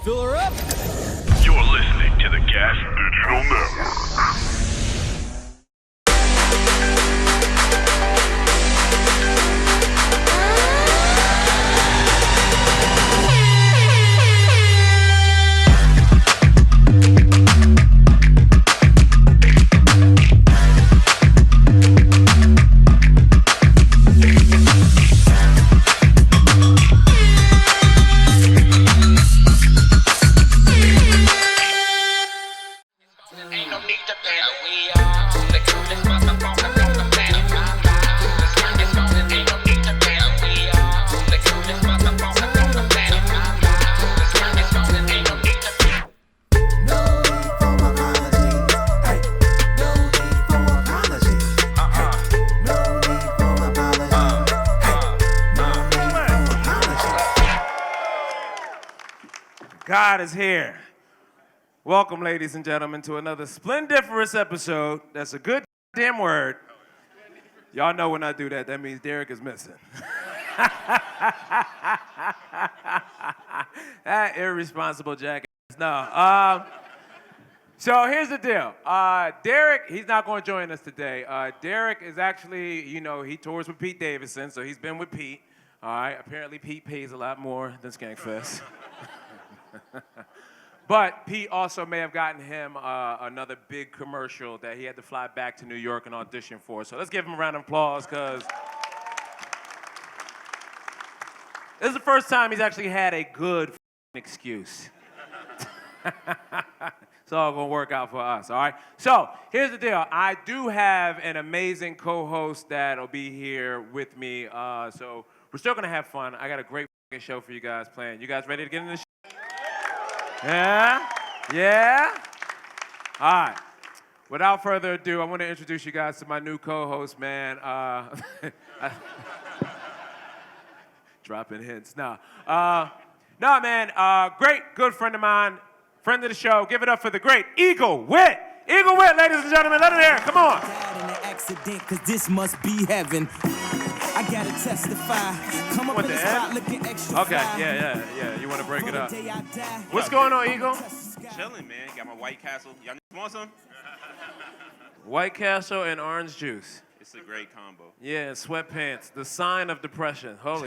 Fill her up. You're listening to the Gas Digital Network. God is here. Welcome, ladies and gentlemen, to another splendiferous episode. That's a good damn word. Y'all know when I do that, that means Derek is missing. That irresponsible jackass. No. So here's the deal. Derek, he's not going to join us today. Derek is actually, he tours with Pete Davidson, so he's been with Pete. All right. Apparently, Pete pays a lot more than Skankfest. But Pete also may have gotten him another big commercial that he had to fly back to New York and audition for. So let's give him a round of applause, because this is the first time he's actually had a good excuse. It's all going to work out for us, all right? So here's the deal. I do have an amazing co-host that'll be here with me. So we're still going to have fun. I got a great show for you guys planned. You guys ready to get into the show? Yeah? Yeah? All right. Without further ado, I want to introduce you guys to my new co-host, man. Dropping hints. No, man. Great, good friend of mine, friend of the show. Give it up for the great Eagle Witt. Eagle Witt, ladies and gentlemen. Let him hear. Come on. Died in an accident, 'cause this must be heaven. I gotta testify. Come up in the spot looking extra. Okay, yeah. You want to break it up? What's going on, Eagle? Chilling, man. Got my White Castle. Y'all want some? White Castle and orange juice. It's a great combo. Yeah, sweatpants. The sign of depression. Holy.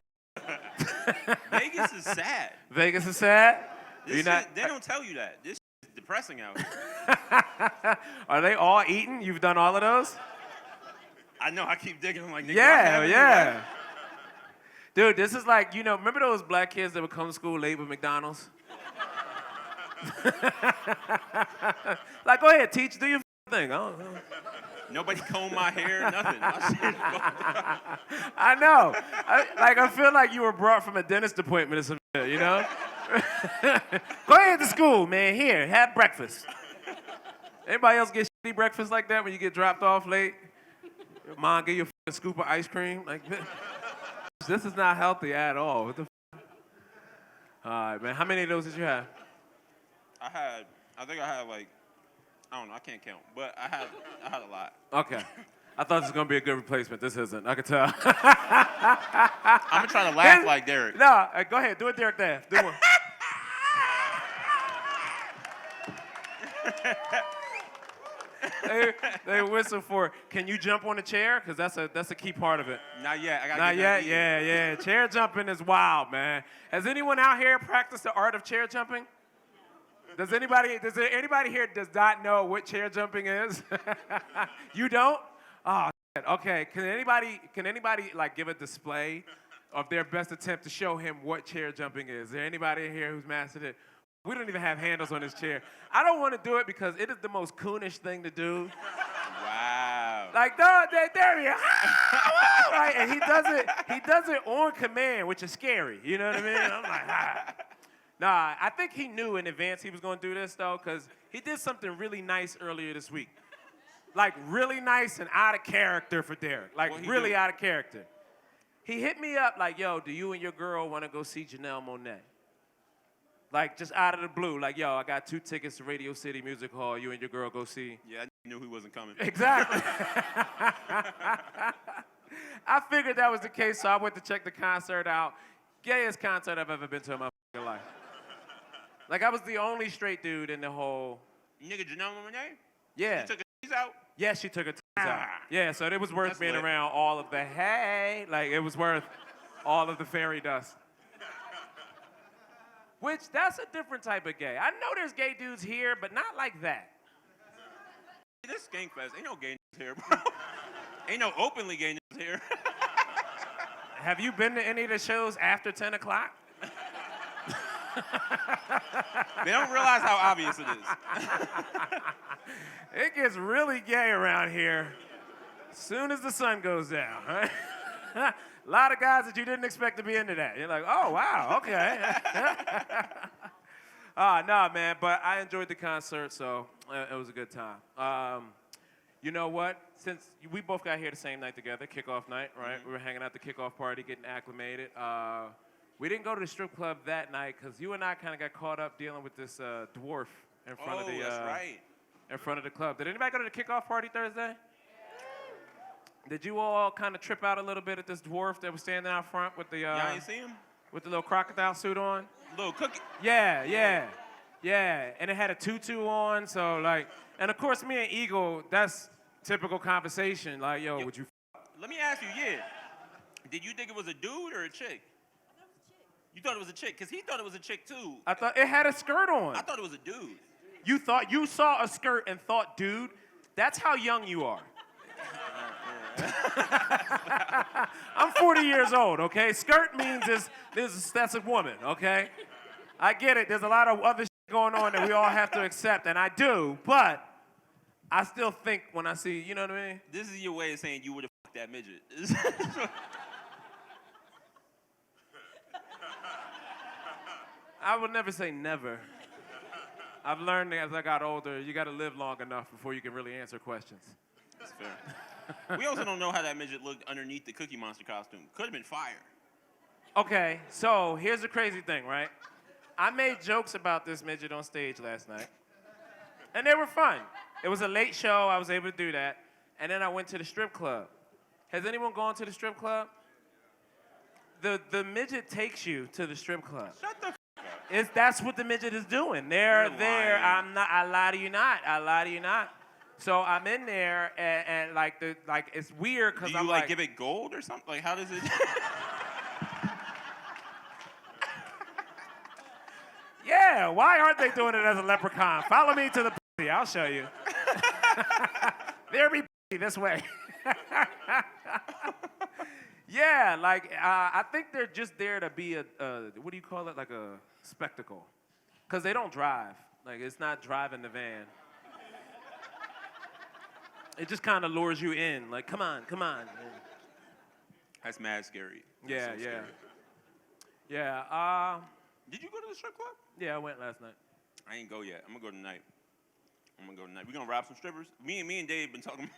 Vegas is sad. Vegas is sad? They don't tell you that. This is depressing out here. Are they all eaten? You've done all of those? I know. I keep digging. I'm like, nigga, yeah. Dude, this is like, remember those black kids that would come to school late with McDonald's? Like, go ahead, teach, do your thing. I don't know. Nobody combed my hair, nothing. I know. I feel like you were brought from a dentist appointment or some shit, Go ahead to school, man. Here, have breakfast. Anybody else get shitty breakfast like that when you get dropped off late? Your mom give you a scoop of ice cream? Like, this is not healthy at all. What the All right, man. How many of those did you have? I think I had like, I don't know, I can't count, but I had a lot. Okay. I thought this was going to be a good replacement. This isn't. I can tell. I'm going to try to laugh like Derek. No, go ahead. Do it, Derek. Laugh. Do one. They whistle for, can you jump on a chair? Because that's a key part of it. Not yet. I gotta Not get yet? Yeah. Chair jumping is wild, man. Has anyone out here practiced the art of chair jumping? Does anybody here does not know what chair jumping is? You don't? Oh, shit. Okay. Can anybody like give a display of their best attempt to show him what chair jumping is? Is there anybody in here who's mastered it? We don't even have handles on this chair. I don't want to do it because it is the most coonish thing to do. Wow. Like, there he is. Right? And he does it on command, which is scary. You know what I mean? I'm like, Nah, I think he knew in advance he was going to do this, though, because he did something really nice earlier this week. Like, really nice and out of character for Derek. Like, really out of character. He hit me up like, yo, do you and your girl want to go see Janelle Monáe? Like, just out of the blue. Like, yo, I got 2 tickets to Radio City Music Hall. You and your girl go see. Yeah, I knew he wasn't coming. Exactly. I figured that was the case, so I went to check the concert out. Gayest concert I've ever been to in my life. Like, I was the only straight dude in the whole... Nigga, Janelle Monáe? Yeah. She took her titties out? Yeah, she took her titties out. Yeah, so it was worth being lit. around all of the like, it was worth all of the fairy dust. Which, that's a different type of gay. I know there's gay dudes here, but not like that. This Skankfest, ain't no gay here, bro. Ain't no openly gay here. Have you been to any of the shows after 10 o'clock? They don't realize how obvious it is. It gets really gay around here as soon as the sun goes down, right? A lot of guys that you didn't expect to be into that. You're like, oh, wow, okay. No, man, but I enjoyed the concert, so it was a good time. You know what? Since we both got here the same night together, kickoff night, right? Mm-hmm. We were hanging out at the kickoff party, getting acclimated. We didn't go to the strip club that night because you and I kind of got caught up dealing with this dwarf in front of the that's right. in front of the club. Did anybody go to the kickoff party Thursday? Did you all kind of trip out a little bit at this dwarf that was standing out front with the Y'all ain't see him? with the little crocodile suit on? Little cookie. Yeah. And it had a tutu on, so like, and of course me and Eagle, that's typical conversation. Like, yo, would you? Let me ask you, did you think it was a dude or a chick? You thought it was a chick, because he thought it was a chick too. I thought it had a skirt on. I thought it was a dude. You thought you saw a skirt and thought, dude, that's how young you are. I'm 40 years old, okay? Skirt means that's a woman, okay? I get it. There's a lot of other shit going on that we all have to accept, and I do, but I still think when I see, you know what I mean? This is your way of saying you would have fucked that midget. I would never say never. I've learned as I got older, you got to live long enough before you can really answer questions. That's fair. We also don't know how that midget looked underneath the Cookie Monster costume. Could have been fire. Okay, so here's the crazy thing, right? I made jokes about this midget on stage last night, and they were fun. It was a late show. I was able to do that. And then I went to the strip club. Has anyone gone to the strip club? The midget takes you to the strip club. Shut the f up. That's what the midget is doing. They're there. I lie to you not. So I'm in there, and it's weird because I'm like, give it gold or something? Like, how does it? Yeah, why aren't they doing it as a leprechaun? Follow me to the pussy. I'll show you. There be pussy this way. Yeah, I think they're just there to be a what do you call it? Like a spectacle. Because they don't drive. Like, it's not driving the van. It just kind of lures you in. Like, come on. That's mad scary. Yeah, That's so yeah. scary. Yeah, Did you go to the strip club? yeah, I went last night. I ain't go yet. I'm gonna go tonight. We gonna rob some strippers? Me and Dave been talking.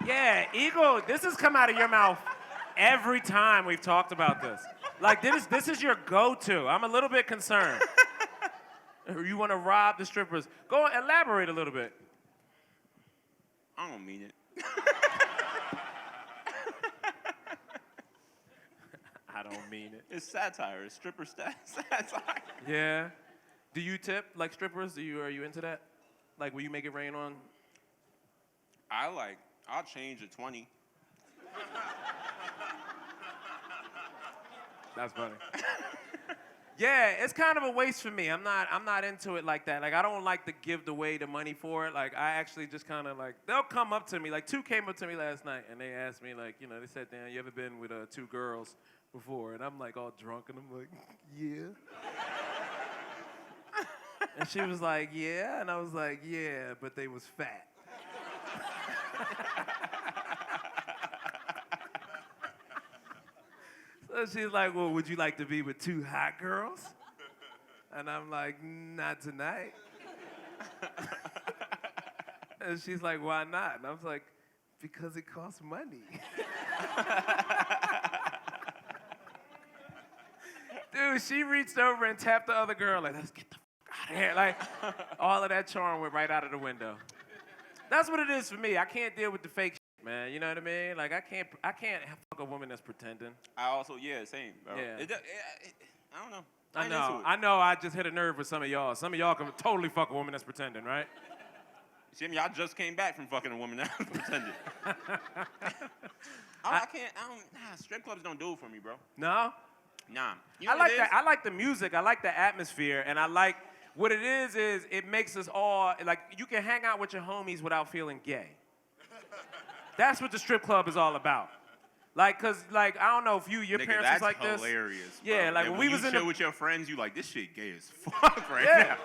Yeah, Eagle, this has come out of your mouth every time we've talked about this. Like, this is your go-to. I'm a little bit concerned. You want to rob the strippers. Go elaborate a little bit. I don't mean it. I don't mean it. It's satire. It's stripper satire. Yeah. Do you tip like strippers? Are you into that? Like, will you make it rain on? I'll change to 20. That's funny. Yeah, it's kind of a waste for me. I'm not into it like that. Like, I don't like to give away the money for it. Like, I actually just kind of like, they'll come up to me. Like, 2 came up to me last night, and they asked me, like, you know, they said, Dan, you ever been with 2 girls before? And I'm like all drunk, and I'm like, yeah. And she was like, yeah. And I was like, yeah, but they was fat. So she's like, well, would you like to be with 2 hot girls? And I'm like, not tonight. And she's like, why not? And I was like, because it costs money. Dude, she reached over and tapped the other girl, like, let's get the fuck out of here. Like, all of that charm went right out of the window. That's what it is for me. I can't deal with the fake shit, man. You know what I mean? Like, I can't fuck a woman that's pretending. I also, same, bro. Yeah. I don't know. I know I just hit a nerve with some of y'all. Some of y'all can totally fuck a woman that's pretending, right? See, y'all just came back from fucking a woman that was pretending. Strip clubs don't do it for me, bro. No? Nah. You know I like that. I like the music. I like the atmosphere. And I like, what it is it makes us all, like, you can hang out with your homies without feeling gay. That's what the strip club is all about. Like, cause, like, I don't know if your parents was like this. That's hilarious, bro. Yeah, like, when we was in chill with your friends, you like, this shit gay as fuck right now.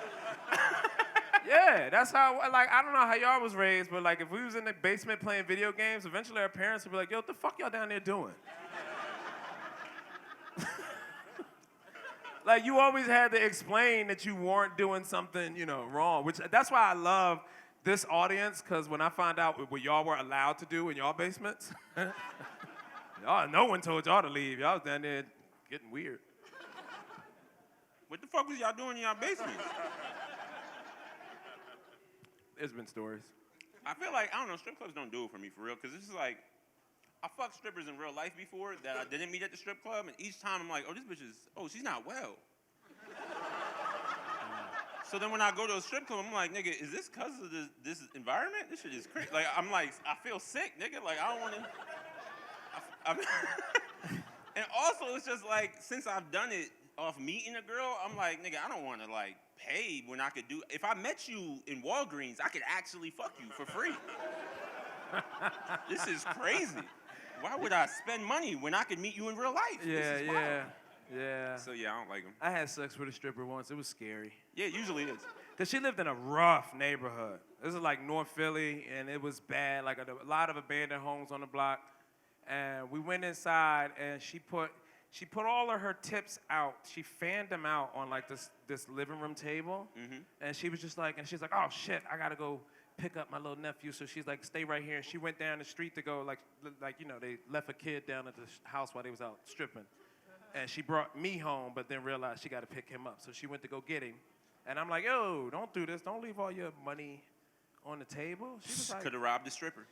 Yeah, that's how, like, I don't know how y'all was raised, but, like, if we was in the basement playing video games, eventually our parents would be like, yo, what the fuck y'all down there doing? Like, you always had to explain that you weren't doing something, wrong, which, that's why I love this audience, because when I find out what y'all were allowed to do in y'all basements, no one told y'all to leave. Y'all was down there getting weird. What the fuck was y'all doing in y'all basements? There's been stories. I feel like, I don't know, strip clubs don't do it for me for real, because it's like, I fucked strippers in real life before that I didn't meet at the strip club, and each time I'm like, oh, this bitch is, she's not well. So then when I go to a strip club, I'm like, nigga, is this because of this environment? This shit is crazy. Like, I'm like, I feel sick, nigga. Like, I don't want to. And also, it's just like, since I've done it off meeting a girl, I'm like, nigga, I don't want to, like, pay when I could do. If I met you in Walgreens, I could actually fuck you for free. This is crazy. Why would I spend money when I could meet you in real life? Yeah. So, yeah, I don't like them. I had sex with a stripper once. It was scary. Yeah, it usually is. Because she lived in a rough neighborhood. This is like North Philly, and it was bad, like a lot of abandoned homes on the block. And we went inside, and she put all of her tips out. She fanned them out on, like, this living room table. Mm-hmm. And she was just like, she's like, oh, shit, I got to go pick up my little nephew. So she's like, stay right here. And she went down the street to go, like they left a kid down at the house while they was out stripping. And she brought me home, but then realized she got to pick him up. So she went to go get him. And I'm like, yo, don't do this. Don't leave all your money on the table. She was like, could have robbed the stripper.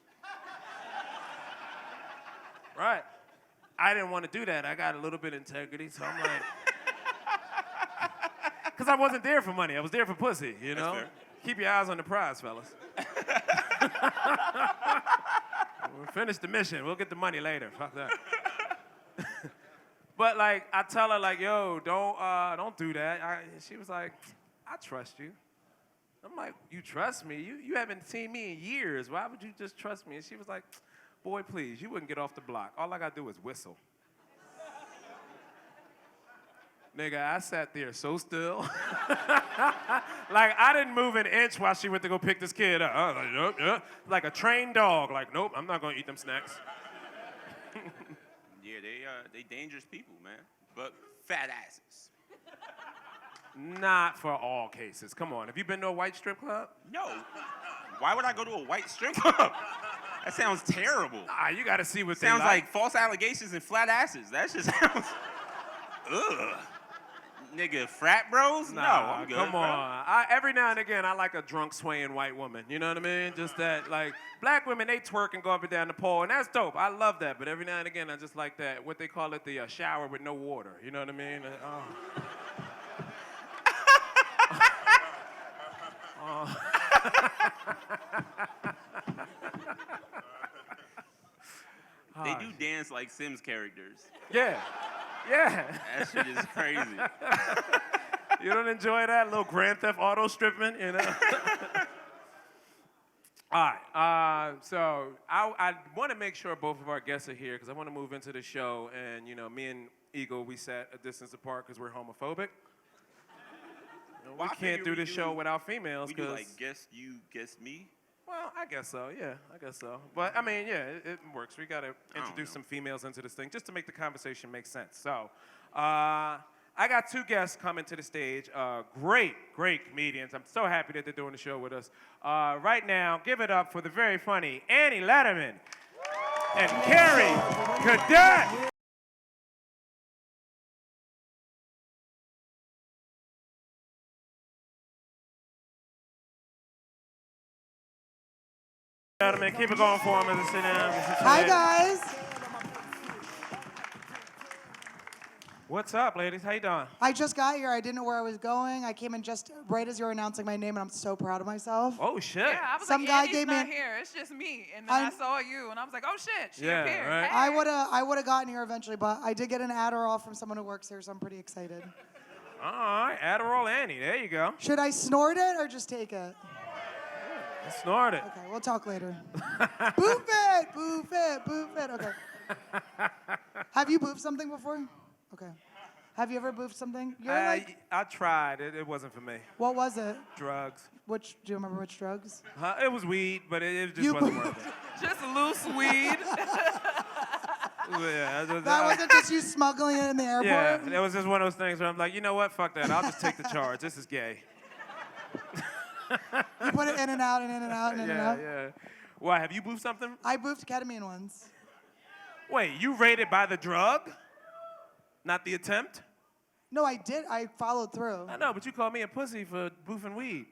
Right. I didn't want to do that. I got a little bit of integrity, so I'm like, because I wasn't there for money. I was there for pussy, you know? That's fair. Keep your eyes on the prize, fellas. We'll finish the mission. We'll get the money later. Fuck that. But, like, I tell her, like, yo, don't do that. She was like, I trust you. I'm like, you trust me? You haven't seen me in years. Why would you just trust me? And she was like, boy, please, you wouldn't get off the block. All I got to do is whistle. Nigga, I sat there so still. Like, I didn't move an inch while she went to go pick this kid up. I was like, nope. Like a trained dog. Like, nope, I'm not going to eat them snacks. Yeah, they dangerous people, man. But fat asses. Not for all cases. Come on. Have you been to a white strip club? No. Why would I go to a white strip club? That sounds terrible. You got to see what sounds they like. Like false allegations and flat asses. That just sounds... Ugh. Nigga, frat bros? Nah, no, I'm good. Come on. Every now and again, I like a drunk, swaying white woman. You know what I mean? Just that, like, black women, they twerk and go up and down the pole, and that's dope. I love that. But every now and again, I just like that, what they call it, the shower with no water. You know what I mean? They do dance like Sims characters. Yeah. That shit is crazy. You don't enjoy that little Grand Theft Auto stripping, you know? All right. So I want to make sure both of our guests are here because I want to move into the show. And, me and Eagle, we sat a distance apart because we're homophobic. We can't do this show without females. We do like guess you, guess me. Well, I guess so. Yeah, I guess so. But I mean, yeah, it works. We got to introduce some females into this thing just to make the conversation make sense. So, I got two guests coming to the stage. Great comedians. I'm so happy that they're doing the show with us. Right now, give it up for the very funny Lederman Kerry Coddett. Gentlemen, keep it going for him as I sit down. Hi, guys. What's up, ladies? How you doing? I just got here. I didn't know where I was going. I came in just right as you were announcing my name, and I'm so proud of myself. Oh, shit. Yeah, I was Some like, guy Andy's gave me not an- here. It's just me. And then I saw you, and I was like, oh, shit, she Yeah, appeared. right. Hey. I would have gotten here eventually, but I did get an Adderall from someone who works here, so I'm pretty excited. All right, Adderall Annie. There you go. Should I snort it or just take it? Snort it. Okay, we'll talk later. Boof it, boof it, boof it. Okay. Have you boofed something before? Okay. Have you ever boofed something? You're like, I tried. It wasn't for me. what was it? Drugs. Do you remember which drugs? It was weed, but it just You- wasn't worth it. Just loose weed. Yeah, That wasn't just you smuggling it in the airport? Yeah, it was just one of those things where I'm like, you know what? Fuck that. I'll just take the charge. This is gay. You put it in and out and in and out and in and Yeah, out. yeah. Why, have you boofed something? I boofed ketamine once. Wait, you rated by the drug? Not the attempt? No, I did. I followed through. I know, but you called me a pussy for boofing weed.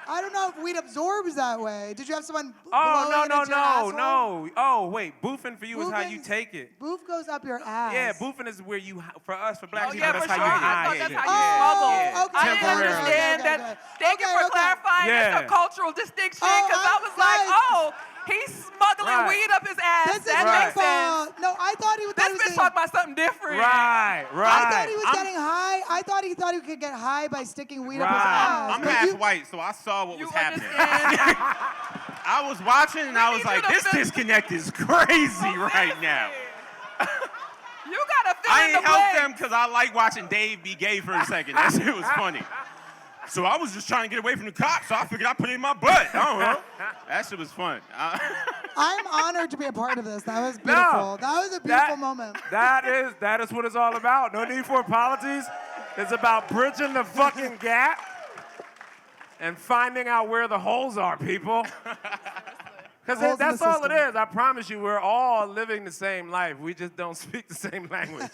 I don't know if weed absorbs that way. Did you have someone blow Oh, it into your asshole? no. Oh, wait, boofing for you is how you Boofing's- take it. Boof goes up your ass. Yeah, boofing is where you, for us, for black Oh, people, yeah, that's for how sure. you I hide thought that's shit. how you smuggle. Yeah. Okay, I didn't Temporarily. understand that. Thank you for clarifying. Yeah. It's a cultural distinction Oh, because I I'm was like, sorry. oh, he's smuggling Right. weed up his ass. This is That my makes sense. fault. No, I thought he was. This bitch talking about something different. Right. I thought he was getting high. I thought he could get high by sticking weed up his Right. ass. I'm But half you- white, so I saw what You was happening. understand? I was watching and I was need like, you to this feel- disconnect is crazy right now. You gotta fill I in the ain't helped blanks. them because I like watching Dave be gay for a second. That shit was funny. So I was just trying to get away from the cops, so I figured I'd put it in my butt. I don't know. That shit was fun. I'm honored to be a part of this. That was beautiful. That was a beautiful moment. That is what it's all about. No need for apologies. It's about bridging the fucking gap and finding out where the holes are, people. Because Holes in that's the all it system. is. I promise you, we're all living the same life. We just don't speak the same language.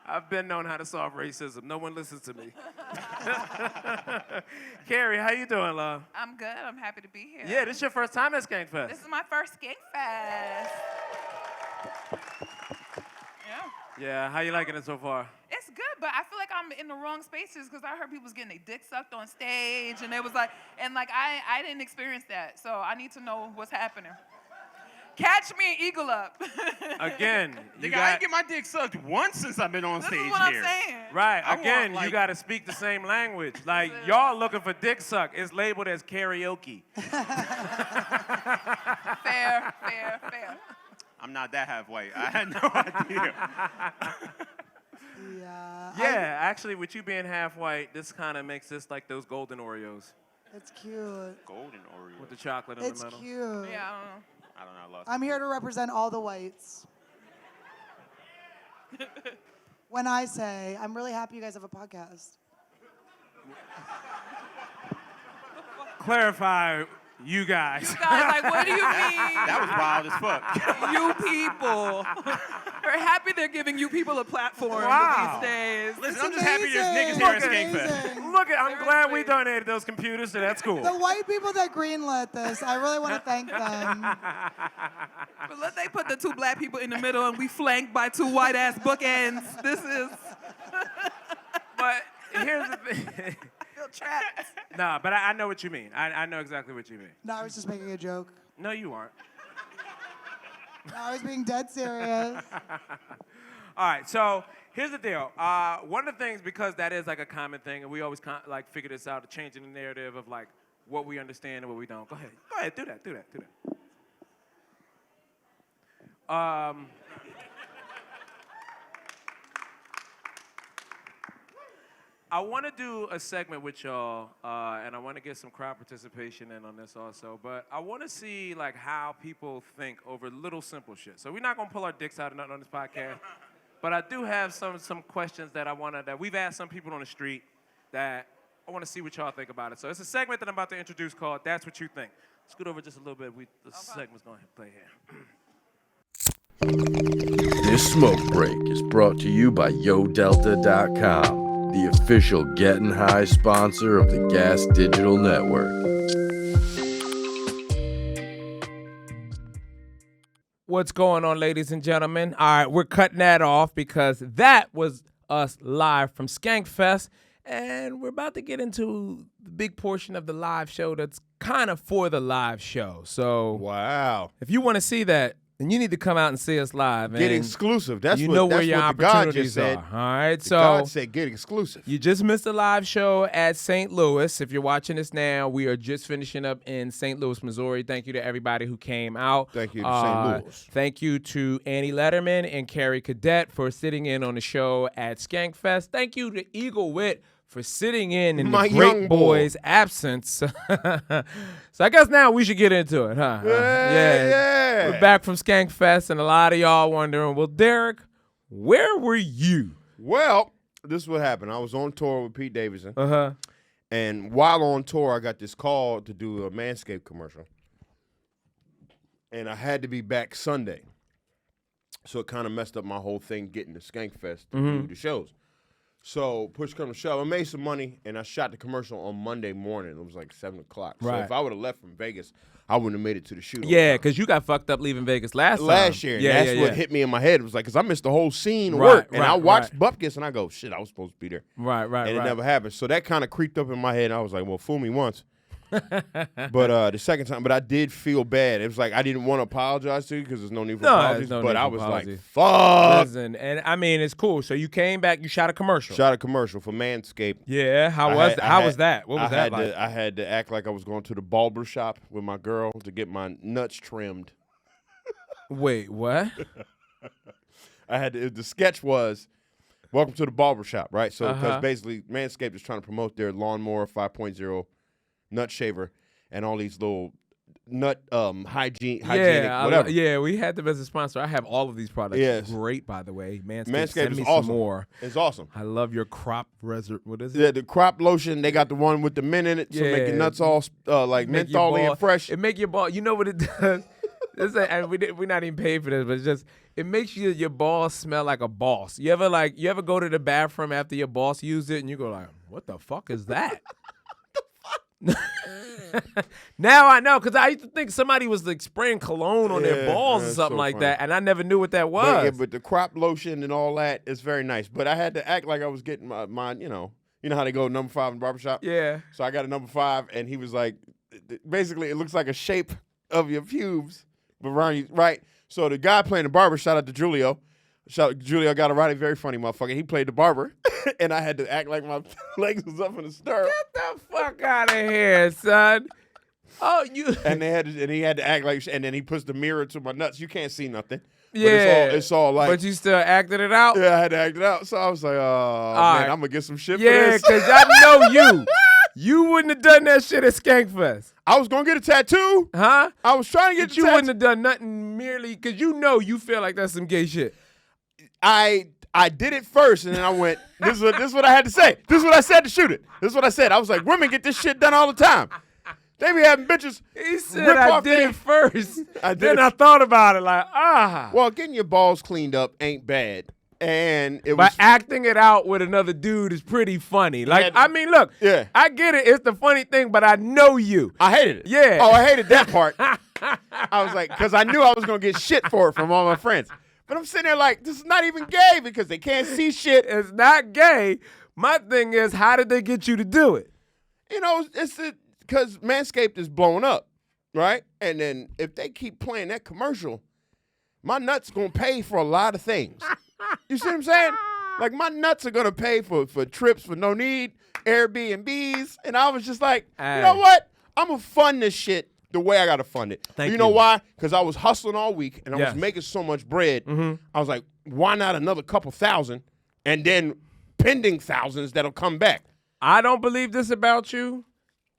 I've been known how to solve racism. No one listens to me. Carrie, how you doing, love? I'm good. I'm happy to be here. Yeah, this is your first time at Skankfest. This is my first Skankfest. Yeah. Yeah, how you liking it so far? It's good, but I feel like I'm in the wrong spaces because I heard people was getting their dick sucked on stage, and it was like, I didn't experience that, so I need to know what's happening. Catch me and eagle up. Again, you Nigga, I ain't get my dick sucked once since I've been on This stage is what here. I'm saying. Right, I again, want, like- you gotta speak the same language. Like, y'all looking for dick suck. It's labeled as karaoke. Fair. I'm not that half white. I had no idea. Yeah. Yeah, actually, with you being half white, this kind of makes this like those golden Oreos It's cute. Golden Oreo. with the chocolate in It's the middle. cute. Yeah, I don't know. I don't know. I lost I'm here to represent all the whites. When I say, I'm really happy you guys have a podcast. Clarify, you guys. You guys, like, what do you mean? That was wild as fuck. You people. We're happy they're giving you people a platform Wow. these days. Listen, I'm just happy there's niggas Amazing. here at Amazing. Skankfest. Look, I'm glad we Seriously. donated those computers to that school. The white people that greenlit this, I really want to thank them. But let they put the two black people in the middle and we flanked by two white ass bookends. This is But here's the thing. I feel trapped. Nah, but I know what you mean. I know exactly what you mean. No, I was just making a joke. No, you aren't. No, I was being dead serious. All right, so here's the deal. One of the things, because that is like a common thing, and we always like figure this out, changing the narrative of like what we understand and what we don't. Go ahead, do that. I want to do a segment with y'all, and I want to get some crowd participation in on this also. But I want to see like how people think over little simple shit. So we're not gonna pull our dicks out or nothing on this podcast. But I do have some questions that that we've asked some people on the street that I want to see what y'all think about it. So it's a segment that I'm about to introduce called "That's What You Think." Scoot over just a little bit. The segment's gonna play here. This smoke break is brought to you by YoDelta.com, the official Getting High sponsor of the Gas Digital Network. What's going on, ladies and gentlemen? All right, we're cutting that off because that was us live from Skankfest, and we're about to get into the big portion of the live show that's kind of for the live show. So, wow. If you want to see that, then you need to come out and see us live. Get exclusive. That's you what, know that's where your what the God opportunities just said. are. All right, so God said get exclusive. You just missed a live show at St. Louis. If you're watching this now, we are just finishing up in St. Louis, Missouri. Thank you to everybody who came out. Thank you to St. Louis. Thank you to Annie Lederman and Kerry Coddett for sitting in on the show at Skankfest. Thank you to Eagle Witt for sitting in My the great young boy. boy's absence. So I guess now we should get into it, huh? Yeah. We're back from Skankfest, and a lot of y'all wondering, well, Derek, where were you? Well, this is what happened. I was on tour with Pete Davidson. Uh-huh. And while on tour, I got this call to do a Manscaped commercial. And I had to be back Sunday. So it kind of messed up my whole thing getting to Skankfest to do the shows. So push come to shove, I made some money, and I shot the commercial on Monday morning. It was like 7 o'clock. So Right. if I would have left from Vegas, I wouldn't have made it to the shoot. Yeah, because you got fucked up leaving Vegas last year. Yeah, That's yeah, what yeah. hit me in my head. It was like, because I missed the whole scene of Right, work. And right, I watched right. Bupkis, and I go, shit, I was supposed to be there. Right, And it never happened. So that kind of creeped up in my head. And I was like, well, fool me once. But the second time, but I did feel bad. It was like I didn't want to apologize to you because there's no need for apologies. there's no but need I for was apology. like, fuck. Listen, and I mean, it's cool. So you came back, you shot a commercial. Shot a commercial for Manscaped. Yeah, how was that? What was that like? I had to act like I was going to the barber shop with my girl to get my nuts trimmed. Wait, what? I had to, the sketch was, welcome to the barber shop, right? So because Uh-huh. basically Manscaped is trying to promote their lawnmower 5.0 nut shaver and all these little nut hygienic whatever. Yeah, we had them as a sponsor. I have all of these products. Yes. Great, by the way. Manscaped, Manscaped send is me awesome. some more. It's awesome. I love your crop what is it? Yeah, the crop lotion, they got the one with the mint in it, so make your nuts all like Make your mentholy ball- and fresh. It make your ball. You know what it does? And we're not even paid for this, but it's just it makes your balls smell like a boss. You ever go to the bathroom after your boss used it and you go like, what the fuck is that? Now I know, because I used to think somebody was like spraying cologne on their balls or that's something so like funny. that, and I never knew what that was. But the crop lotion and all that is very nice. But I had to act like I was getting my you know how they go number 5 in the barbershop? Yeah. So I got a number 5, and he was like, basically it looks like a shape of your pubes, but around you, right? So the guy playing the barber, shout out to Julio. Julio got a right, very funny motherfucker. He played the barber, and I had to act like my legs was up in the stirrup. Get the fuck out of here, son. Oh, you. And he had to act like, and then he puts the mirror to my nuts. You can't see nothing. Yeah. But it's all like. But you still acted it out? Yeah, I had to act it out. So I was like, oh, man, right. I'm going to get some shit for Yeah, this. because I know you. You wouldn't have done that shit at Skankfest. I was going to get a tattoo. Huh? I was trying to get But a you tattoo. wouldn't have done nothing merely because you feel like that's some gay shit. I did it first, and then I went, this is what I had to say. This is what I said to shoot it. This is what I said. I was like, women get this shit done all the time. They be having bitches. He said rip I off did their- it first. I did Then it. I thought about it like, Well, getting your balls cleaned up ain't bad. And it But was. acting it out with another dude is pretty funny. Like, Yeah. I mean, look, Yeah. I get it. It's the funny thing, but I know you. I hated it. Yeah. Oh, I hated that part. I was like, because I knew I was going to get shit for it from all my friends. But I'm sitting there like, this is not even gay because they can't see shit. It's not gay. My thing is, how did they get you to do it? You know, it's because Manscaped is blowing up, right? And then if they keep playing that commercial, my nuts going to pay for a lot of things. You see what I'm saying? Like, my nuts are going to pay for trips for no need, Airbnbs. And I was just like, you know what? I'm going to fund this shit the way I got to fund it. Thank you know you. why? Because I was hustling all week, and I Yes. was making so much bread. I was like, why not another couple thousand? And then pending thousands that'll come back. I don't believe this about you.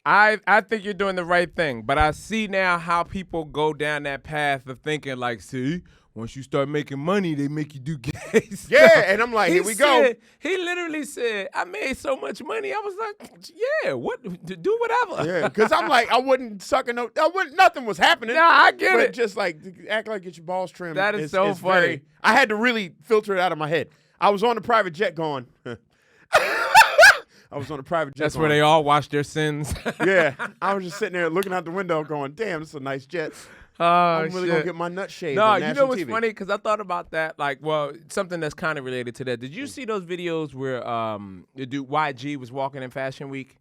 I think you're doing the right thing, but I see now how people go down that path of thinking like, see, once you start making money, they make you do gay stuff. Yeah, and I'm like, here we go. He literally said, I made so much money. I was like, yeah, what? Do whatever. Yeah, because I'm like, I wouldn't suck a no. Nothing was happening. Nah, I get but it. just like act like get your balls trimmed. That is so funny. very- I had to really filter it out of my head. I was on the private jet going. I was on a private jet. That's where they all wash their sins. Yeah, I was just sitting there looking out the window, going, "Damn, this is a nice jet." I'm really gonna get my nut shaved. No, on you know national what's TV. funny? Because I thought about that. Like, well, something that's kind of related to that. Did you see those videos where the dude YG was walking in Fashion Week?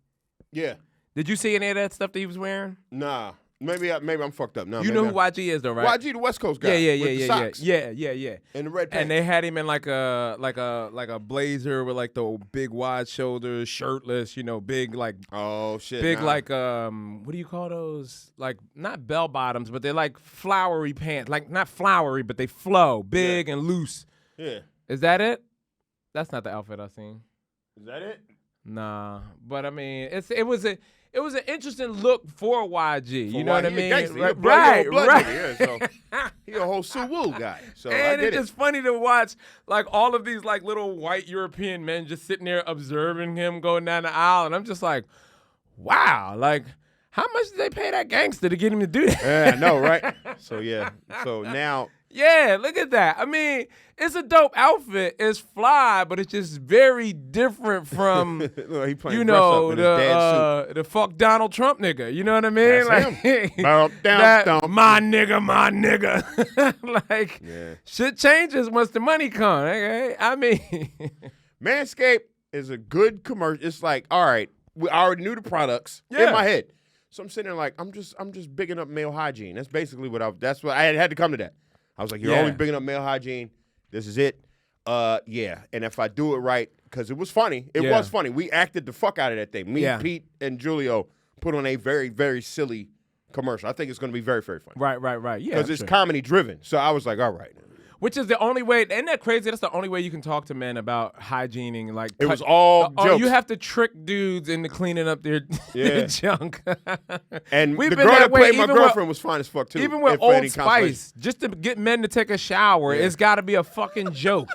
Yeah. Did you see any of that stuff that he was wearing? Nah. Maybe I'm fucked up. No, You know who YG is though, right? YG, the West Coast guy. with the socks yeah. and the red pants. And they had him in like a blazer with like the big wide shoulders, shirtless, big like big like what do you call those? Like not bell bottoms, but they're like flowery pants. Like not flowery, but they flow, big and loose. Yeah. Is that it? That's not the outfit I seen. Is that it? Nah, but I mean, it was an interesting look for YG. You know what I mean? Right. Yeah, so he a whole Suwoo guy. So and it's just funny to watch like all of these like little white European men just sitting there observing him going down the aisle, and I'm just like, wow, like how much did they pay that gangster to get him to do that? Yeah, I know, right? So now. Yeah, look at that. I mean, it's a dope outfit. It's fly, but it's just very different from, he playing dress up in his dad's suit. the fuck Donald Trump nigga. You know what I mean? That's him. My nigga. Like, shit changes once the money comes. Okay? I mean. Manscaped is a good commercial. It's like, all right, I already knew the products in my head. So I'm sitting there like, I'm just bigging up male hygiene. That's basically what I had to come to that. I was like, you're always bigging up male hygiene. This is it. Yeah. And if I do it right, because it was funny. It was funny. We acted the fuck out of that thing. Me, Pete, and Julio put on a very, very silly commercial. I think it's going to be very, very funny. Right. Yeah. Because it's comedy driven. So I was like, all right. Which is the only way, isn't that crazy? That's the only way you can talk to men about hygiening. Like it was all jokes. You have to trick dudes into cleaning up their junk. And the girl that played my girlfriend was fine as fuck too. Even with Old Spice, just to get men to take a shower, it's got to be a fucking joke.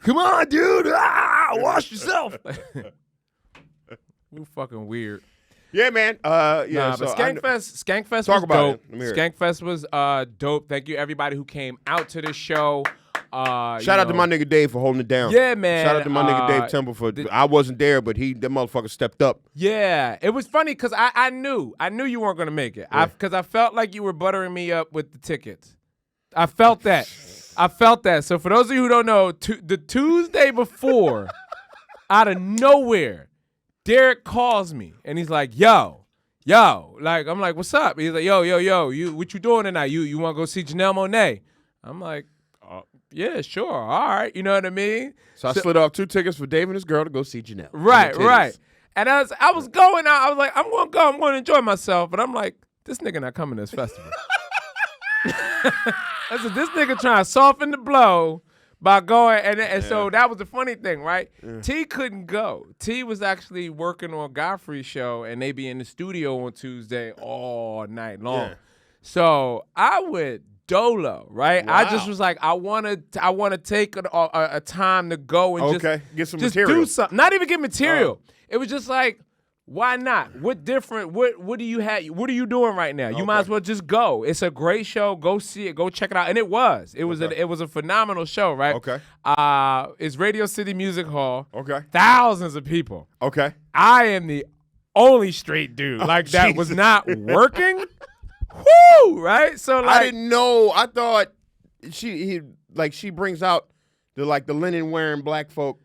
Come on, dude. Wash yourself. We're fucking weird. Yeah, man. But Skankfest was dope. Skankfest was dope. Thank you, everybody who came out to this show. Shout out to my nigga Dave for holding it down. Yeah, man. Shout out to my nigga Dave Temple for. I wasn't there, but that motherfucker stepped up. Yeah, it was funny because I knew you weren't gonna make it. Because I felt like you were buttering me up with the tickets. I felt that. So for those of you who don't know, the Tuesday before, out of nowhere, Derek calls me and he's like, yo, like I'm like, what's up? He's like, yo, you what you doing tonight? You want to go see Janelle Monáe? I'm like, yeah, sure, all right, you know what I mean? So I slid off 2 tickets for Dave and his girl to go see Janelle. Right. And I was going out. I was like, I'm gonna go. I'm gonna enjoy myself. But I'm like, this nigga not coming to this festival. I said, this nigga trying to soften the blow by going, and so that was the funny thing, right? T couldn't go. T was actually working on Godfrey's show, and they be in the studio on Tuesday all night long. Yeah. So I went dolo, right? Wow. I just was like, I want to take a time to go and get some just material. do something. Not even get material. It was just like, why not? What different? What do you have? What are you doing right now? You might as well just go. It's a great show. Go see it. Go check it out. And it was. It was a phenomenal show, right? Okay. It's Radio City Music Hall. Okay. Thousands of people. Okay. I am the only straight dude that was not working. Woo! Right? So like, I didn't know. I thought she brings out the linen wearing black folk.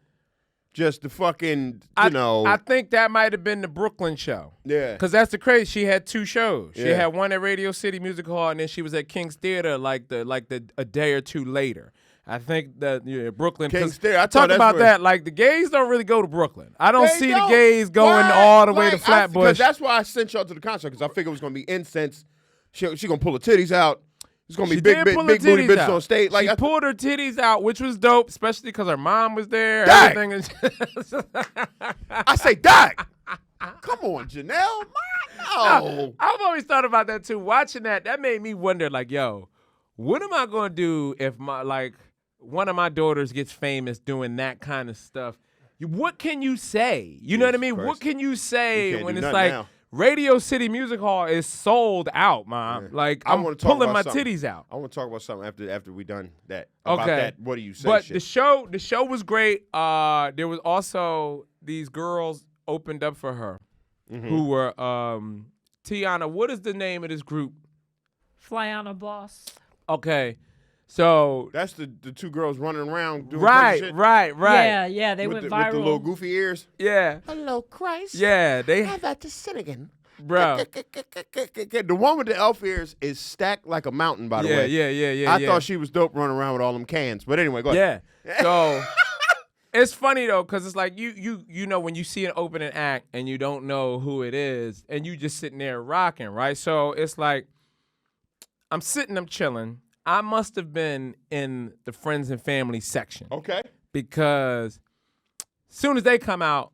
Just the fucking, I think that might have been the Brooklyn show. Yeah. Because that's the crazy. She had 2 shows. She had one at Radio City Music Hall, and then she was at King's Theater a day or 2 later. I think that Brooklyn. King's Theater. I talk about that. Like the gays don't really go to Brooklyn. I don't see the gays going all the way to Flatbush. Because that's why I sent y'all to the concert, because I figured it was gonna be incense. She gonna pull her titties out. It's gonna be big booty bitches on stage. Like she pulled her titties out, which was dope, especially because her mom was there. I say, Dag. Come on, Janelle. No. I've always thought about that too. Watching that made me wonder, like, yo, what am I gonna do if one of my daughters gets famous doing that kind of stuff? What can you say? You know what I mean? What can you say when it's like? Now. Radio City Music Hall is sold out, Mom. Yeah. Like, I'm pulling my titties out. I want to talk about something after we done that. About that, what do you say? But shit. the show was great. There was also these girls opened up for her who were Teona. What is the name of this group? Flyana Boss. Okay, so That's the two girls running around doing right, crazy shit. right. Yeah, they With went the, viral. with the little goofy ears. Yeah, Hello, Christ. yeah, they, How about the sin again? bro. The one with the elf ears is stacked like a mountain, by the Yeah, way. yeah. I thought she was dope running around with all them cans. But anyway, go ahead. Yeah. So it's funny though, because it's like you know when you see an opening act and you don't know who it is, and you just sitting there rocking, right? So it's like I'm chilling. I must have been in the friends and family section. Okay. Because as soon as they come out,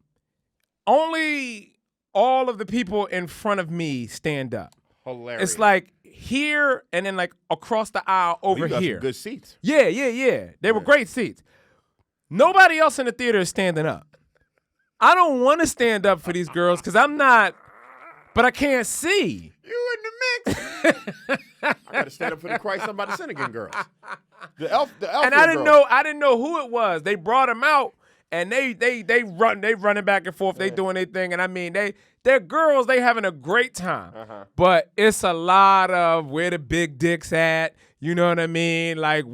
only all of the people in front of me stand up. Hilarious. It's like here and then like across the aisle over you got here. some good seats. Yeah. They were great seats. Nobody else in the theater is standing up. I don't want to stand up for these girls because I'm not, but I can't see. You in the mix. I gotta stand up for the Christ I'm about to sin again, girls. The elf And I didn't know who it was. They brought them out and they running back and forth. They doing their thing. And I mean, they're girls. They having a great time. But it's a lot of where the big dicks at. You know what I mean? Like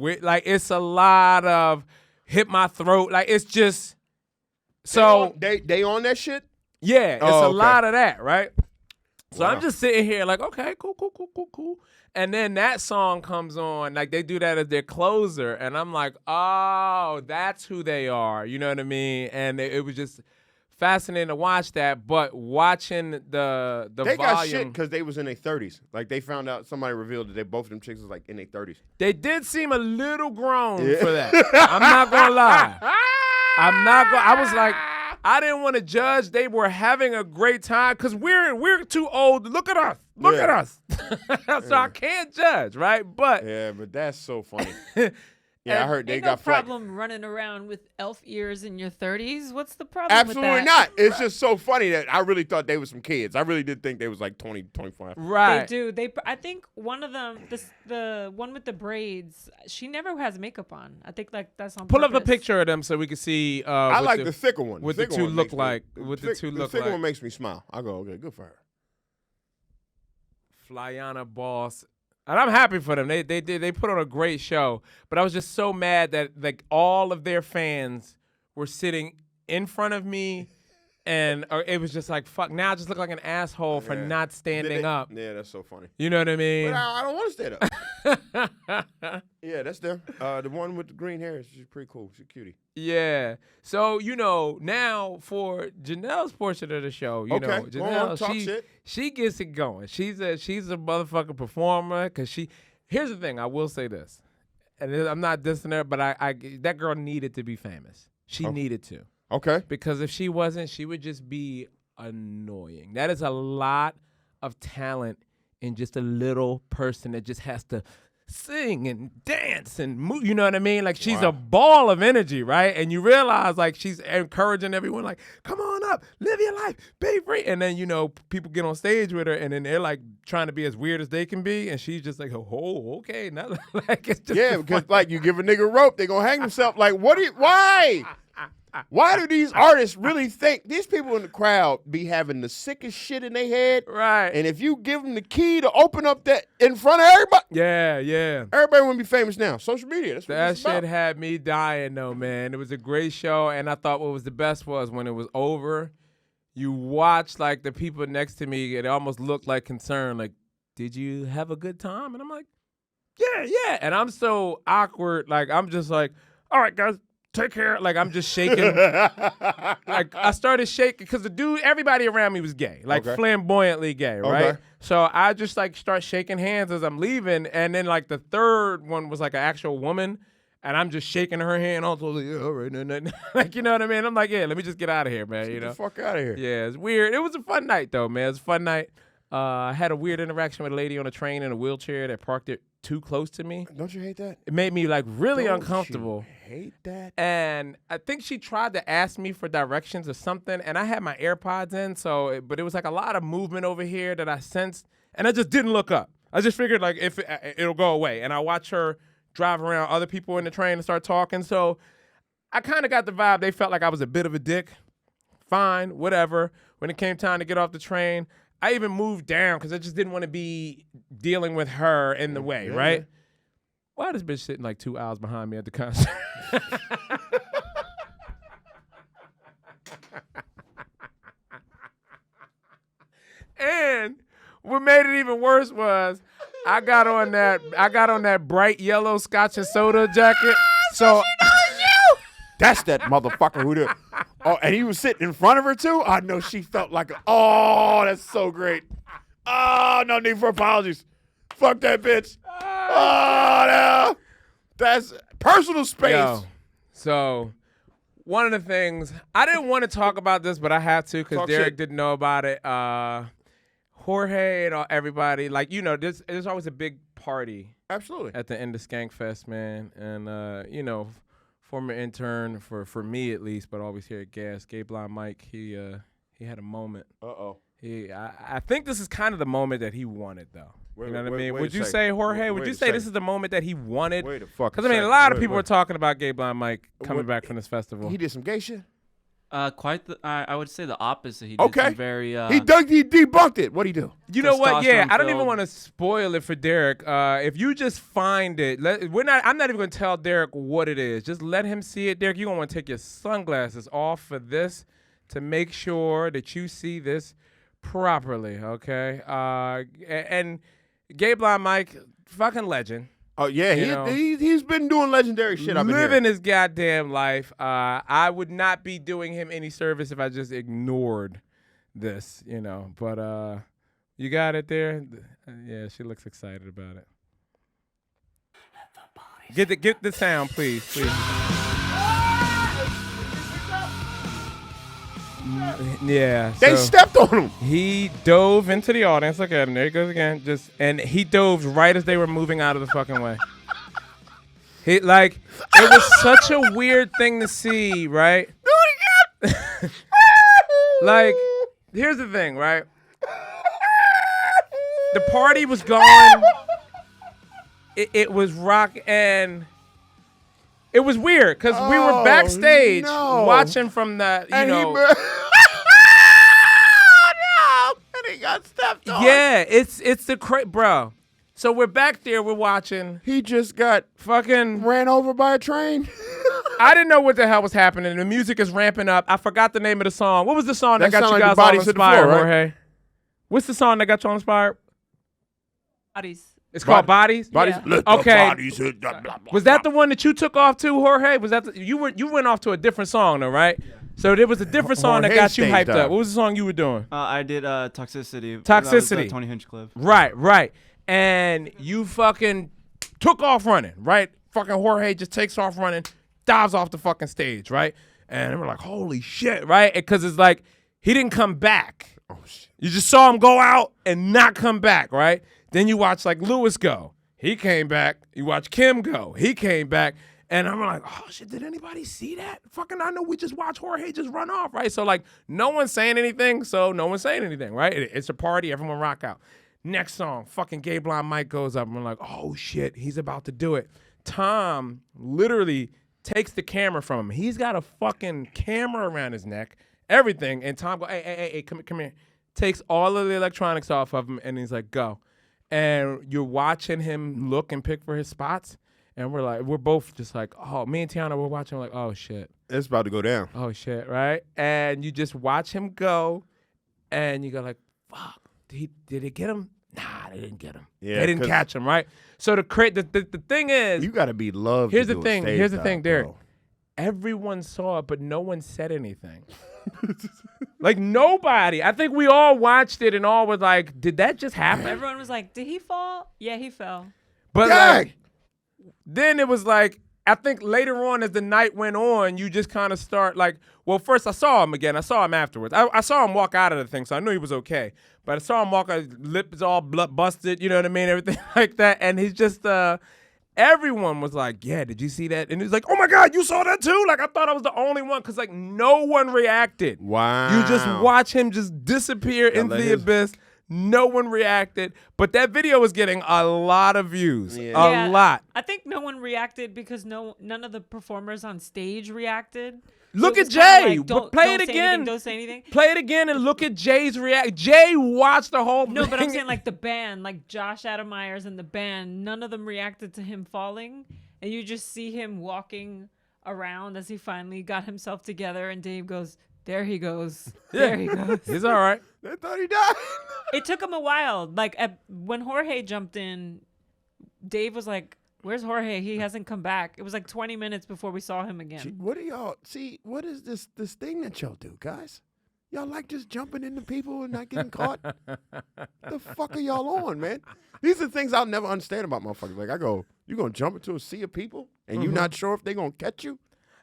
it's a lot of hit my throat. Like it's just so they on that shit? yeah. It's Oh, a okay. lot of that, right? So Wow. I'm just sitting here like, okay, cool. And then that song comes on, like they do that as their closer, and I'm like, oh, that's who they are. You know what I mean? And it was just fascinating to watch that. But watching the They volume, got shit because they was in their 30s. Like they found out, somebody revealed that both of them chicks was like in their 30s. they did seem a little grown for that. I'm not gonna lie. I was like, I didn't want to judge. They were having a great time because we're too old. Look at us. Look at us. So I can't judge, right? But Yeah, but that's so funny. Yeah, I heard they Ain't got no flack. problem running around with elf ears in your 30s. What's the problem with Absolutely that? not. It's just so funny that I really thought they was some kids. I really did think they was like 20, 25. right. They do. I think one of them, the one with the braids, she never has makeup on. I think like that's on Pull up a purpose. picture of them so we can see. I like the thicker one. What the thicker two one look makes me- like. What the two look thicker like. one makes me smile. I go, okay, good for her. Flyana Boss. And I'm happy for them. They put on a great show. But I was just so mad that like all of their fans were sitting in front of me, and it was just like fuck. Now I just look like an asshole for Yeah. not standing up. Yeah, that's so funny. You know what I mean? But I don't want to stand up. Yeah, that's them. The one with the green hair, she's pretty cool. She's a cutie. Yeah. So, now for Janelle's portion of the show, you Okay, know, go on, talk shit. she gets it going. She's a motherfucking performer because here's the thing, I will say this. And I'm not dissing her, but that girl needed to be famous. She needed to. Okay. Because if she wasn't, she would just be annoying. That is a lot of talent in just a little person that just has to sing and dance and move, you know what I mean? Like she's a ball of energy, right? And you realize like she's encouraging everyone like, come on up, live your life, be free. And then, people get on stage with her and then they're like trying to be as weird as they can be. And she's just like, oh, okay. Not like it's just Yeah, because like you give a nigga a rope, they gonna hang themselves. Like, why? Why do these artists really think these people in the crowd be having the sickest shit in their head? Right. And if you give them the key to open up that in front of everybody, yeah. everybody want to be famous now. Social media, that's what That it's about. shit had me dying though, man. It was a great show, and I thought what was the best was when it was over, you watch like the people next to me, it almost looked like concern, like, did you have a good time? And I'm like, yeah. And I'm so awkward, like I'm just like, all right, guys, take care. Like I'm just shaking. Like I started shaking because everybody around me was gay, like flamboyantly gay, right? Okay. So I just like start shaking hands as I'm leaving, and then like the third one was like an actual woman, and I'm just shaking her hand. Also, like, yeah, all right, and like you know what I mean? I'm like, yeah, let me just get out of here, man. Get the fuck out of here. Yeah, it's weird. It was a fun night though, man. It was a fun night. I had a weird interaction with a lady on a train in a wheelchair that parked it too close to me. Don't you hate that? It made me like really Don't uncomfortable. you hate that? And I think she tried to ask me for directions or something, and I had my AirPods in, but it was like a lot of movement over here that I sensed, and I just didn't look up. I just figured like if it'll go away, and I watch her drive around other people in the train and start talking. So I kind of got the vibe they felt like I was a bit of a dick. Fine, whatever. When it came time to get off the train, I even moved down because I just didn't want to be dealing with her in the way, right? Why this bitch sitting like 2 hours behind me at the concert? And what made it even worse was I got on that bright yellow Scotch and soda jacket. So she knows you. That's that motherfucker who did. Oh, and he was sitting in front of her too. I know she felt like oh, that's so great. Oh, no need for apologies. Fuck that bitch. Oh no, that's personal space. Yo, so one of the things I didn't want to talk about this, but I have to because Derek didn't know about it. Jorge and everybody, like, you know, there's always a big party. Absolutely. At the end of Skankfest, man. And, you know, former intern for me at least, but always here at Gas, Lederman Mike, he had a moment. Uh-oh. I think this is kind of the moment that he wanted, though. You know what I mean? Would you say, say, Jorge, would you say this is the moment that he wanted? Wait a fuck. Because, I mean, a lot of people were talking about Lederman Mike coming back from this festival. He did some gay shit? I would say the opposite. He did some very. He debunked it. What'd he do? You know what? Yeah, I don't even want to spoil it for Derek. If you just find it, I'm not even going to tell Derek what it is. Just let him see it, Derek. You're going to want to take your sunglasses off for this to make sure that you see this properly, okay? And Lederman Mike, fucking legend. Oh, yeah, he's been doing legendary shit. Living his goddamn life. I would not be doing him any service if I just ignored this, you know. But you got it there? Yeah, she looks excited about it. Get the sound, please. Yeah. They stepped on him. He dove into the audience. Look at him. There he goes again. And he dove right as they were moving out of the fucking way. It was such a weird thing to see, right? Do it again. Like, here's the thing, right? The party was going. It was rock and it was weird because we were backstage watching from the, you know. And he got stepped on. Yeah, it's the bro. So we're back there, we're watching. He just got fucking ran over by a train. I didn't know what the hell was happening. The music is ramping up. I forgot the name of the song. What was the song that got you guys all inspired, Jorge? What's the song that got you all inspired? Bodies. It's called Bodies? Bodies. Yeah. Let the bodies hit blah, blah, blah, was that the one that you took off to, Jorge? Was that you went off to a different song though, right? Yeah. So there was a different song that got you hyped up. What was the song you were doing? I did Toxicity. Toxicity. Tony Hinch clip. Right. And you fucking took off running, right? Fucking Jorge just takes off running, dives off the fucking stage, right? And we're like, holy shit, right? Because it's like he didn't come back. Oh shit. You just saw him go out and not come back, right? Then you watch like Lewis go. He came back. You watch Kim go. He came back. And I'm like, oh shit, did anybody see that? Fucking I know we just watched Jorge just run off, right? So like no one's saying anything, so no one's saying anything, right? It's a party, everyone rock out. Next song, fucking Lederman Mike goes up and we're like, oh shit, he's about to do it. Tom literally takes the camera from him. He's got a fucking camera around his neck, everything. And Tom goes, hey, come here. Takes all of the electronics off of him and he's like, go. And you're watching him look and pick for his spots. And we're both just like, oh, me and Teona, we're watching like, oh shit. It's about to go down. Oh shit, right? And you just watch him go and you go like, fuck, did it get him? Nah, they didn't get him. Yeah, they didn't catch him, right? So the thing is, you gotta be loved. Here's the thing, Derek. Bro. Everyone saw it, but no one said anything. Like nobody. I think we all watched it and all was like, did that just happen? Everyone was like, did he fall? Yeah, he fell. But like, then it was like, I think later on as the night went on, you just kind of start like, well, first I saw him again. I saw him afterwards. I saw him walk out of the thing, so I knew he was okay. But I saw him walk out, his lip is all busted, you know what I mean? Everything like that. And he's just, everyone was like, yeah, did you see that? And he's like, oh my God, you saw that too? Like, I thought I was the only one because like no one reacted. Wow. You just watch him just disappear into the abyss. No one reacted, but that video was getting a lot of views. A lot. I think no one reacted because none of the performers on stage reacted. Look So at it was kinda Jay. like, don't Play say it anything, again. don't say anything. Play it again and look at Jay's react. Jay watched the whole No, thing. but I'm saying like the band, like Josh Adam Myers and the band, none of them reacted to him falling, and you just see him walking around as he finally got himself together, and Dave goes, "There he goes, there he goes." He's all right. They thought he died. It took him a while. Like when Jorge jumped in, Dave was like, "Where's Jorge? He hasn't come back." It was like 20 minutes before we saw him again. What do y'all see? What is this thing that y'all do, guys? Y'all like just jumping into people and not getting caught? The fuck are y'all on, man? These are things I'll never understand about motherfuckers. Like I go, you gonna jump into a sea of people and you're not sure if they gonna catch you?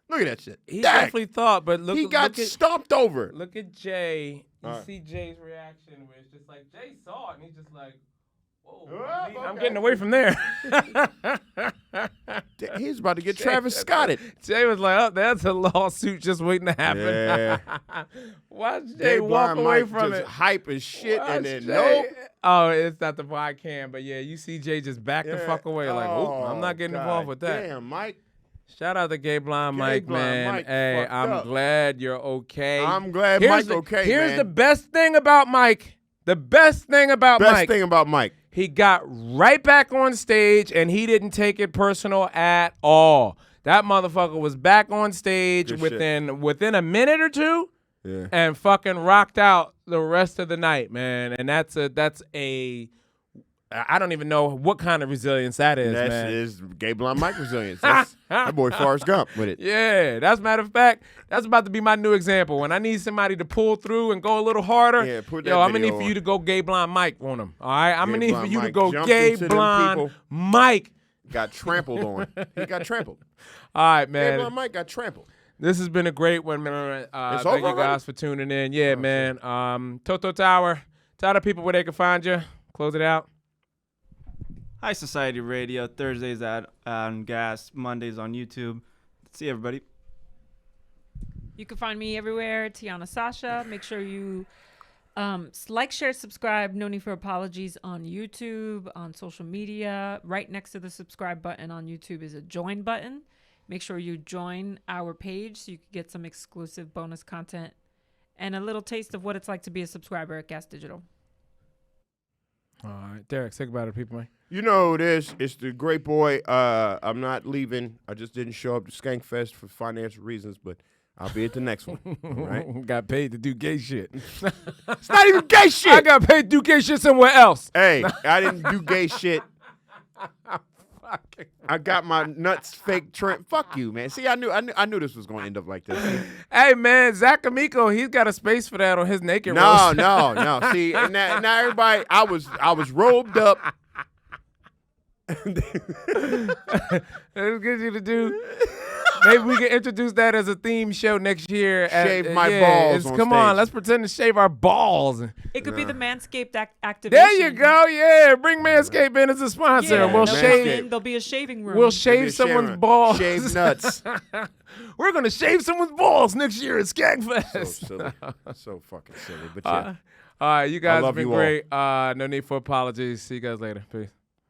Look at that shit. He Dang. definitely thought, but look. He got look at, stomped over. Look at Jay. You All right. see Jay's reaction where it's just like Jay saw it and he's just like, "Whoa, Oh, I'm okay. getting away from there." He's about to get Travis Scotted. Jay was like, "Oh, that's a lawsuit just waiting to happen." Yeah. Watch Jay Dave walk Blind away Mike from just it. hype as shit, Watch and then Jay. nope. Oh, it's not the I can, but yeah, you see Jay just back the Yeah. fuck away, like, "Oh, I'm not getting involved God with that." Damn, Mike. Shout out to Gay Blind Gay Mike, Blind man. Mike Hey, fucked I'm up. glad you're okay. I'm glad Here's Mike's the- okay, Here's man. the best thing about Mike. The best thing about Best Mike. thing about Mike. He got right back on stage and he didn't take it personal at all. That motherfucker was back on stage Good shit. within a minute or two Yeah. and fucking rocked out the rest of the night, man. And that's a I don't even know what kind of resilience that is, That man. is Gay Blind Mike resilience. That's, that boy Forrest Gump with it. Yeah, that's matter of fact, that's about to be my new example. When I need somebody to pull through and go a little harder, Yeah, put that yo, I'm gonna video need for on. you to go Gay Blind Mike on him. All right, I'm Gay gonna need for Blind you to Mike go jumped Gay into them Blind people. Mike. Got trampled on. He got trampled. All right, Gay man. Blind Mike got trampled. This has been a great one, man. It's Thank over you already? guys for tuning in. Yeah, man. Toto Tower. Tell the people where they can find you. Close it out. High Society Radio, Thursdays on Gas, Mondays on YouTube. See everybody. You can find me everywhere, Teona Sasha. Make sure you like, share, subscribe. No need for apologies on YouTube, on social media. Right next to the subscribe button on YouTube is a join button. Make sure you join our page so you can get some exclusive bonus content and a little taste of what it's like to be a subscriber at Gas Digital. All right, Derek, say goodbye to the people, man. You know who it is. It's the great boy. I'm not leaving. I just didn't show up to Skankfest for financial reasons, but I'll be at the next one. All right? Got paid to do gay shit. It's not even gay shit. I got paid to do gay shit somewhere else. Hey, I didn't do gay shit. I got my nuts fake trim. Fuck you, man. See, I knew this was going to end up like this. Hey, man, Zach Amico, he's got a space for that on his naked No, roast. no. See, and now everybody, I was robed up. Let's get you to do. Maybe we can introduce that as a theme show next year. Shave my balls on Come stage. on, let's pretend to shave our balls. It could be the Manscaped activation. There you go. Yeah, bring Manscaped in as a sponsor. Yeah, and we'll they'll shave. come in, there'll be a shaving room. We'll Maybe shave a someone's shaver. balls. Shave nuts. We're gonna shave someone's balls next year at Skankfest. So silly. So fucking silly. But yeah. All right, you guys have love been you all. great. No need for apologies. See you guys later. Peace.